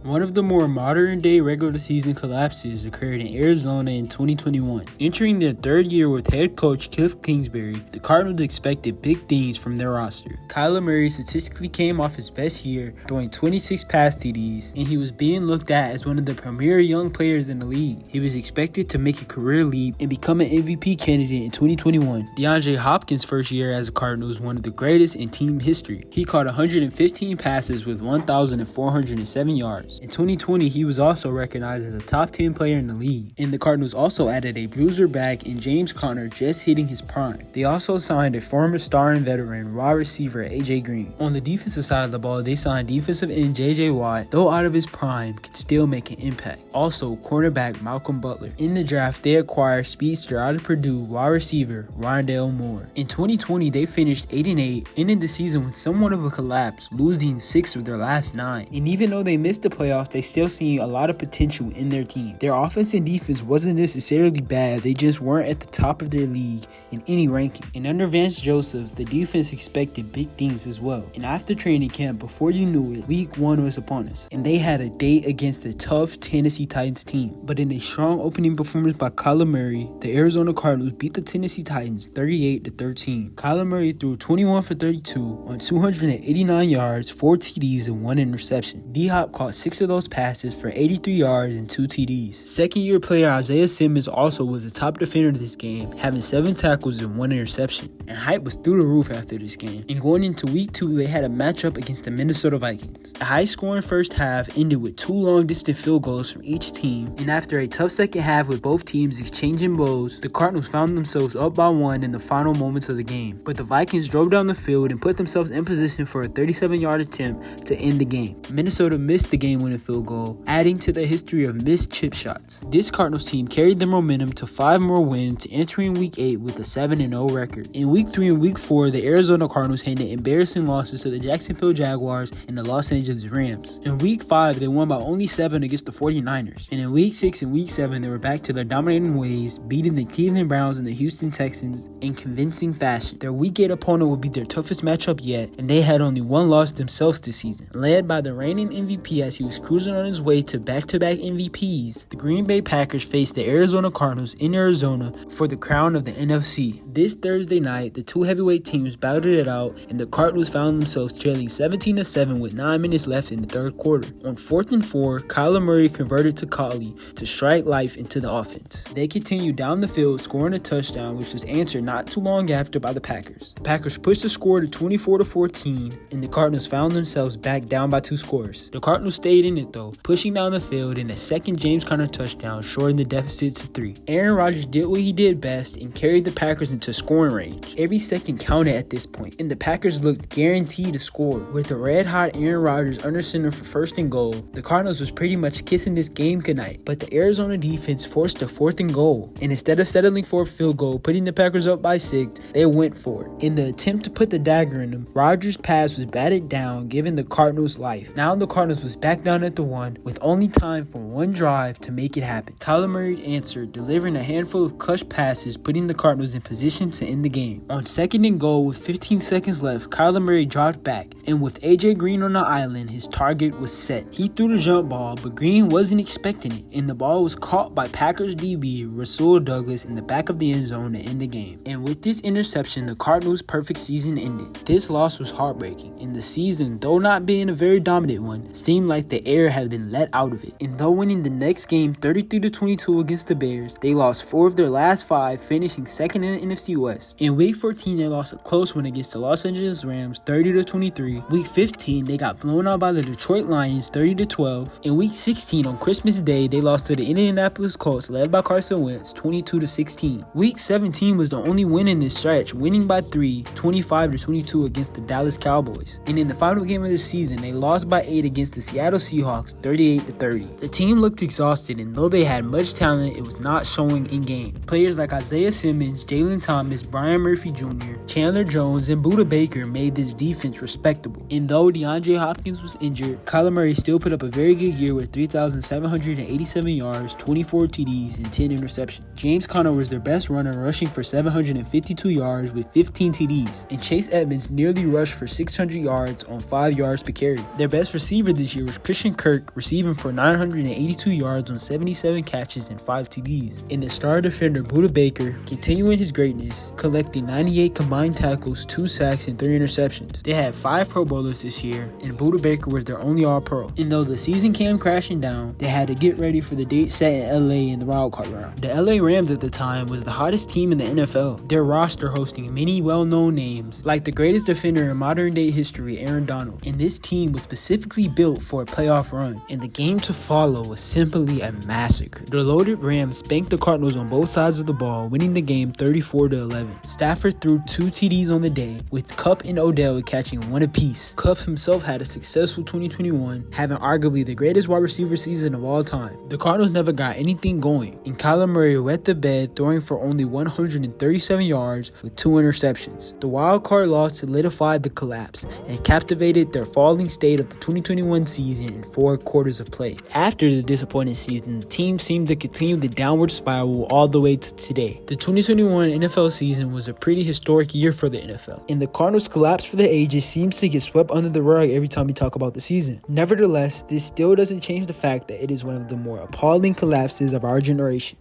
One of the more modern-day regular season collapses occurred in Arizona in 2021. Entering their third year with head coach Cliff Kingsbury, the Cardinals expected big things from their roster. Kyler Murray statistically came off his best year, throwing 26 pass TDs, and he was being looked at as one of the premier young players in the league. He was expected to make a career leap and become an MVP candidate in 2021. DeAndre Hopkins' first year as a Cardinal was one of the greatest in team history. He caught 115 passes with 1,407 yards. In 2020, he was also recognized as a top 10 player in the league, and the Cardinals also added a bruiser back in James Conner just hitting his prime. They also signed a former star and veteran wide receiver AJ Green. On the defensive side of the ball, they signed defensive end JJ Watt, though out of his prime, could still make an impact. Also, cornerback Malcolm Butler. In the draft, they acquired speedster out of Purdue wide receiver Rondale Moore. In 2020, they finished 8-8, ending the season with somewhat of a collapse, losing 6 of their last 9. And even though they missed the playoffs, they still see a lot of potential in their team. Their offense and defense wasn't necessarily bad, they just weren't at the top of their league in any ranking. And under Vance Joseph, the defense expected big things as well. And after training camp, before you knew it, week 1 was upon us, and they had a date against the tough Tennessee Titans team. But in a strong opening performance by Kyler Murray, the Arizona Cardinals beat the Tennessee Titans 38-13. Kyler Murray threw 21 for 32 on 289 yards, 4 TDs, and 1 interception. D-Hop caught 6 of those passes for 83 yards and 2 TDs. Second-year player Isaiah Simmons also was the top defender of this game, having 7 tackles and 1 interception. And hype was through the roof after this game. And going into week 2, they had a matchup against the Minnesota Vikings. A high-scoring first half ended with 2 long-distance field goals from each team, and after a tough second half with both teams exchanging blows, the Cardinals found themselves up by 1 in the final moments of the game. But the Vikings drove down the field and put themselves in position for a 37-yard attempt to end the game. Minnesota missed the game-winning field goal, adding to the history of missed chip shots. This Cardinals team carried their momentum to 5 more wins, entering week 8 with a 7-0 record. In week 3 and week 4, the Arizona Cardinals handed embarrassing losses to the Jacksonville Jaguars and the Los Angeles Rams. In week 5, they won by only 7 against the 49ers. And in week 6 and week 7, they were back to their dominating ways, beating the Cleveland Browns and the Houston Texans in convincing fashion. Their week 8 opponent would be their toughest matchup yet, and they had only 1 loss themselves this season. Led by the reigning MVP as he was cruising on his way to back-to-back MVPs, the Green Bay Packers faced the Arizona Cardinals in Arizona for the crown of the NFC. This Thursday night, the 2 heavyweight teams battled it out, and the Cardinals found themselves trailing 17-7 with 9 minutes left in the third quarter. On 4th and 4, Kyler Murray converted to Collie to strike life into the offense. They continued down the field, scoring a touchdown, which was answered not too long after by the Packers. The Packers pushed the score to 24-14, and the Cardinals found themselves back down by 2 scores. The Cardinals stayed in it though, pushing down the field, and a second James Conner touchdown shortened the deficit to 3. Aaron Rodgers did what he did best and carried the Packers into scoring range. Every second counted at this point, and the Packers looked guaranteed to score. With the red-hot Aaron Rodgers under center for 1st and goal, the Cardinals was pretty much kissing this game goodnight, but the Arizona defense forced a 4th and goal, and instead of settling for a field goal, putting the Packers up by 6, they went for it. In the attempt to put the dagger in them, Rodgers' pass was batted down, giving the Cardinals life. Now the Cardinals was back down at the 1, with only time for 1 drive to make it happen. Kyler Murray answered, delivering a handful of clutch passes, putting the Cardinals in position to end the game. On 2nd and goal with 15 seconds left, Kyler Murray dropped back, and with AJ Green on the island, his target was set. He threw the jump ball, but Green wasn't expecting it, and the ball was caught by Packers DB Rasul Douglas in the back of the end zone to end the game. And with this interception, the Cardinals' perfect season ended. This loss was heartbreaking, and the season, though not being a very dominant one, seemed like the air had been let out of it. And though winning the next game 33-22 against the Bears, they lost 4 of their last 5, finishing 2nd in the NFC West. In week 14, they lost a close one against the Los Angeles Rams 30-23. Week 15, they got blown out by the Detroit Lions 30-12. In week 16, on Christmas Day, they lost to the Indianapolis Colts led by Carson Wentz 22-16. Week 17 was the only win in this stretch, winning by 3, 25-22 against the Dallas Cowboys. And in the final game of the season, they lost by 8 against the Seattle Seahawks 38-30. The team looked exhausted, and though they had much talent, it was not showing in game. Players like Isaiah Simmons, Jalen Thomas, Brian Murphy Jr., Chandler Jones, and Budda Baker made this defense respectable. And though DeAndre Hopkins was injured, Kyler Murray still put up a very good year with 3,787 yards, 24 TDs, and 10 interceptions. James Conner was their best runner, rushing for 752 yards with 15 TDs, and Chase Edmonds nearly rushed for 600 yards on 5 yards per carry. Their best receiver this year was Christian Christian Kirk receiving for 982 yards on 77 catches and 5 TDs. And the star defender Budda Baker continuing his greatness, collecting 98 combined tackles, 2 sacks, and 3 interceptions. They had 5 Pro Bowlers this year, and Budda Baker was their only All-Pro. And though the season came crashing down, they had to get ready for the date set in LA in the wildcard round. The LA Rams at the time was the hottest team in the NFL, their roster hosting many well-known names, like the greatest defender in modern-day history, Aaron Donald. And this team was specifically built for a playoff run, and the game to follow was simply a massacre. The loaded Rams spanked the Cardinals on both sides of the ball, winning the game 34-11. Stafford threw 2 TDs on the day, with Kupp and Odell catching 1 apiece. Kupp himself had a successful 2021, having arguably the greatest wide receiver season of all time. The Cardinals never got anything going, and Kyler Murray wet the bed, throwing for only 137 yards with 2 interceptions. The wildcard loss solidified the collapse and captivated their falling state of the 2021 season in 4 quarters of play. After the disappointing season, the team seemed to continue the downward spiral all the way to today. The 2021 NFL season was a pretty historic year for the NFL, and the Cardinals' collapse for the ages seems to get swept under the rug every time we talk about the season. Nevertheless, this still doesn't change the fact that it is one of the more appalling collapses of our generation.